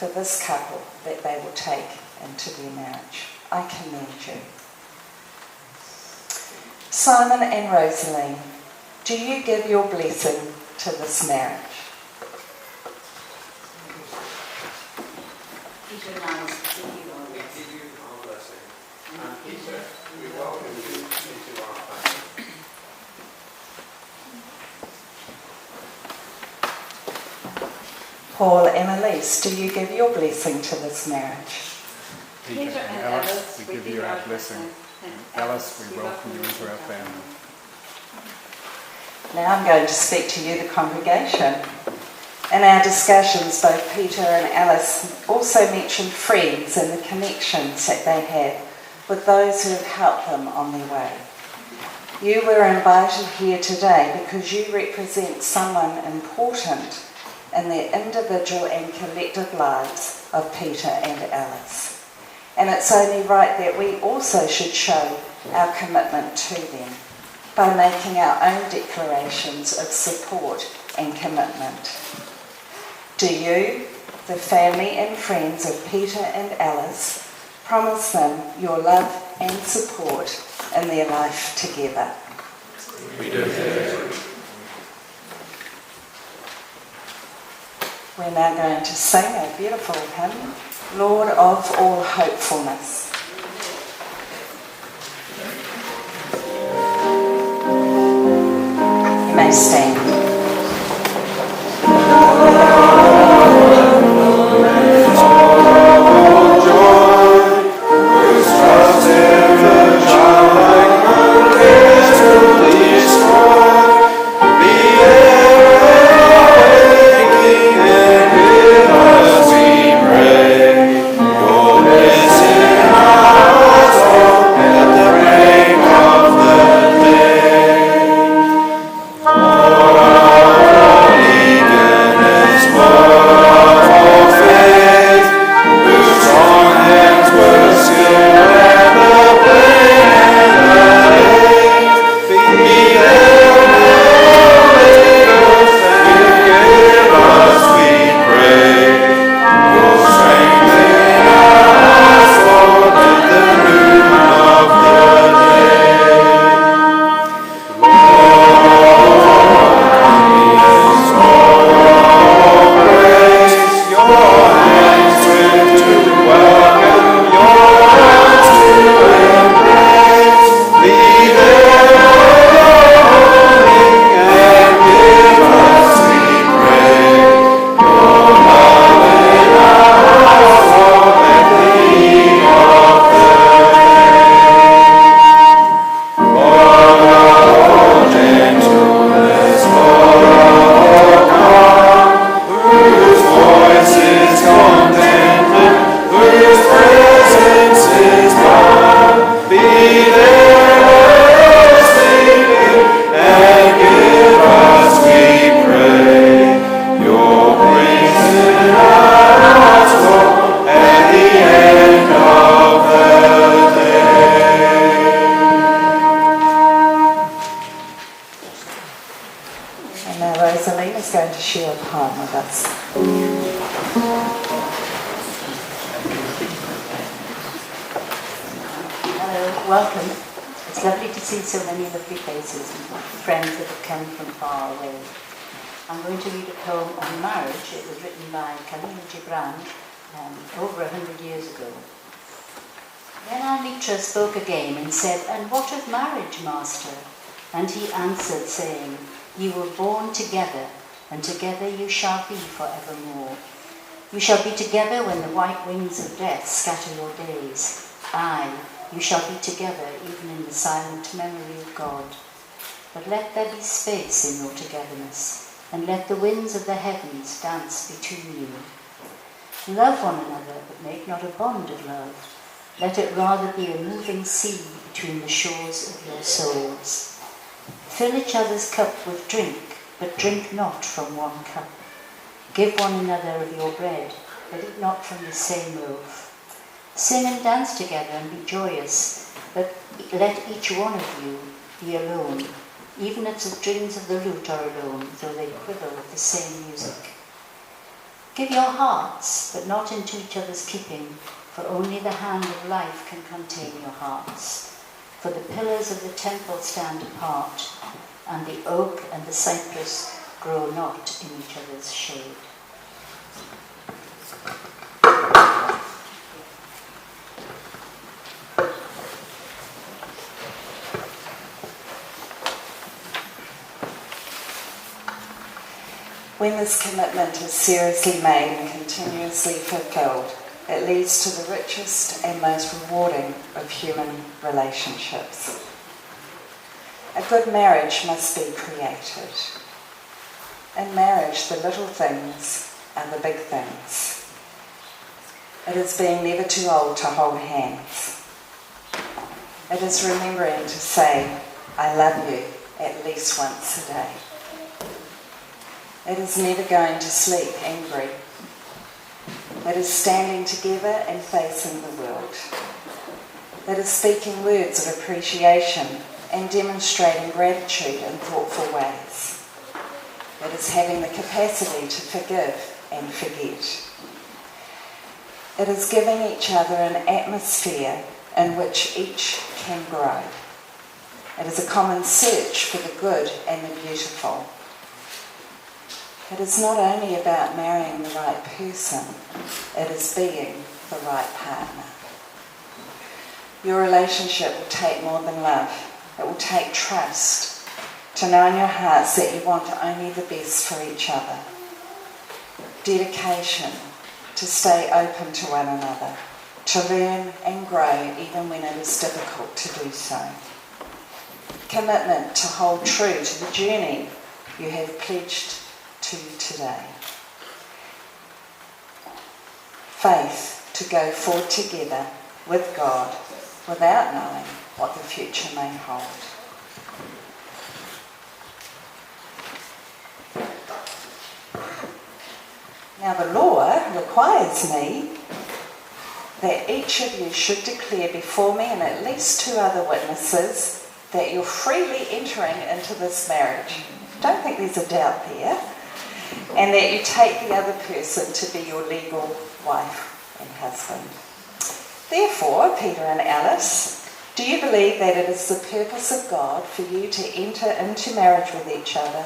for this couple that they will take into their marriage. I commend you. Simon and Rosaline, do you give your blessing to this marriage? Peter and Alice, give you our blessing. We give you our blessing. And Peter, we welcome you into our family. Paul and Elise, do you give your blessing to this marriage? Peter and Alice, we give you our blessing. And Alice, we welcome you into our family. Now I'm going to speak to you, the congregation. In our discussions, both Peter and Alice also mentioned friends and the connections that they have with those who have helped them on their way. You were invited here today because you represent someone important in the individual and collective lives of Peter and Alice. And it's only right that we also should show our commitment to them by making our own declarations of support and commitment. Do you, the family and friends of Peter and Alice, promise them your love and support in their life together? We do. We're now going to sing a beautiful hymn, Lord of all hopefulness. You may stand. Welcome. It's lovely to see so many lovely faces and friends that have come from far away. I'm going to read a poem on marriage. It was written by Khalil Gibran over 100 years ago. Then Anitra spoke again and said, "And what of marriage, master?" And he answered, saying, "You were born together, and together you shall be forevermore. You shall be together when the white wings of death scatter your days. Aye, you shall be together even in the silent memory of God. But let there be space in your togetherness, and let the winds of the heavens dance between you. Love one another, but make not a bond of love. Let it rather be a moving sea between the shores of your souls. Fill each other's cup with drink, but drink not from one cup. Give one another of your bread, but eat not from the same loaf. Sing and dance together and be joyous, but let each one of you be alone, even as the strings of the lute are alone, though they quiver with the same music. Give your hearts, but not into each other's keeping, for only the hand of life can contain your hearts. For the pillars of the temple stand apart, and the oak and the cypress grow not in each other's shade. When this commitment is seriously made and continuously fulfilled, it leads to the richest and most rewarding of human relationships. A good marriage must be created. In marriage, the little things are the big things. It is being never too old to hold hands. It is remembering to say, I love you, at least once a day. It is never going to sleep angry. It is standing together and facing the world. It is speaking words of appreciation and demonstrating gratitude in thoughtful ways. It is having the capacity to forgive and forget. It is giving each other an atmosphere in which each can grow. It is a common search for the good and the beautiful. It is not only about marrying the right person, it is being the right partner. Your relationship will take more than love. It will take trust to know in your hearts that you want only the best for each other. Dedication to stay open to one another, to learn and grow even when it is difficult to do so. Commitment to hold true to the journey you have pledged to today. Faith to go forward together with God without knowing what the future may hold. Now the law requires me that each of you should declare before me and at least 2 other witnesses that you're freely entering into this marriage. Don't think there's a doubt there. And that you take the other person to be your legal wife and husband. Therefore, Peter and Alice, do you believe that it is the purpose of God for you to enter into marriage with each other,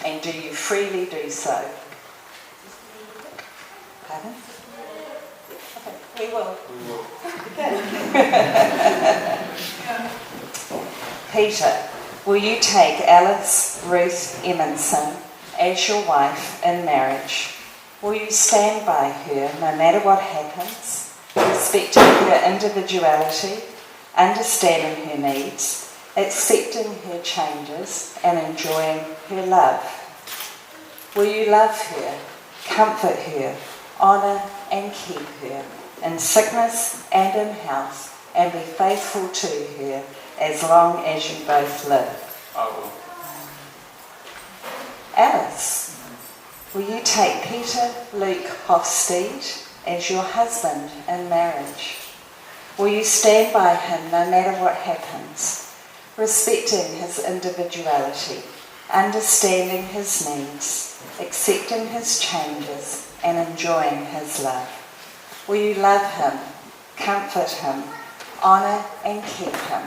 and do you freely do so? Pardon? Okay, we will. Peter, will you take Alice Ruth Emerson as your wife in marriage? Will you stand by her no matter what happens, respecting her individuality, understanding her needs, accepting her changes, and enjoying her love? Will you love her, comfort her, honour and keep her in sickness and in health, and be faithful to her as long as you both live? I will. Alice, will you take Peter Luke Hofstede as your husband in marriage? Will you stand by him no matter what happens, respecting his individuality, understanding his needs, accepting his changes, and enjoying his love? Will you love him, comfort him, honour and keep him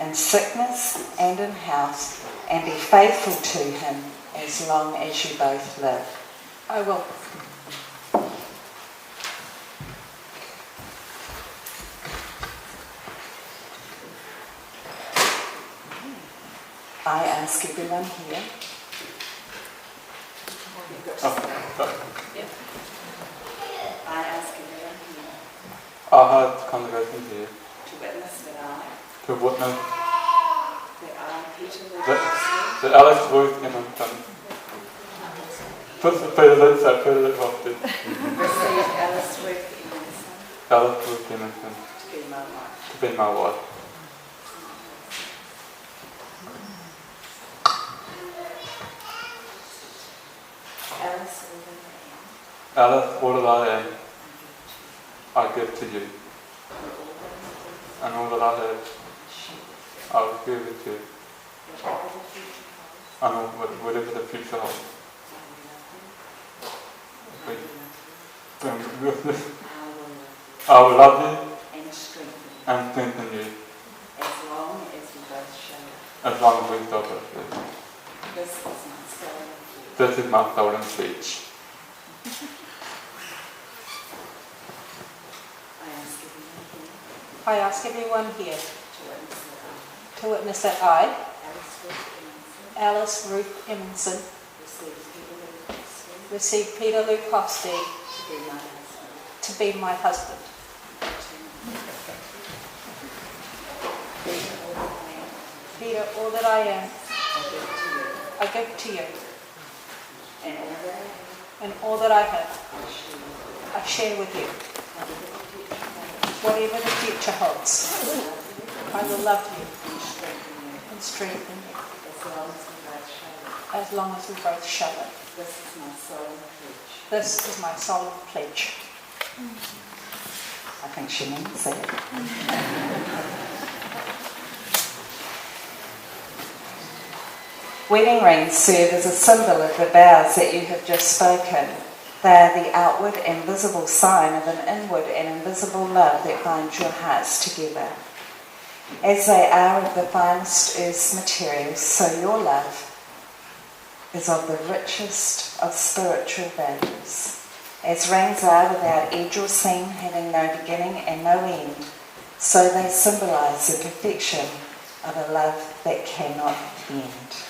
in sickness and in health, and be faithful to him as long as you both live? I will. I ask everyone here. I ask everyone here. I had congregation here To witness that to witness I, Peter that Alex Ruth Emerson, Peter Luke Hofstede, receive Alice Ruth Emerson Alex Ruth Emerson to be my wife. to be my wife. Alice, all that I am, I give to you, and all that I have, I will give it to you, and whatever the future holds. I will love you and strengthen you and strengthen you as long as we both show it. as long as we both live. This is my solemn pledge. This is my solemn pledge. I ask everyone here I ask everyone here to witness that I, Alice Ruth Emerson, receive Peter Luke Hofstede to be my husband. to be my husband. Peter, all that I am, I give to you. I give to you, And all that I have, and all that I have, I share with you. whatever the future holds. I will love you And strengthen you, as long as we both show it. as long as we both show it. This is my solemn pledge. This is my solemn pledge. I think she means it. Wedding rings serve as a symbol of the vows that you have just spoken. They are the outward and visible sign of an inward and invisible love that binds your hearts together. As they are of the finest earth's materials, so your love is of the richest of spiritual values. As rings are without edge or seam, having no beginning and no end, so they symbolise the perfection of a love that cannot end.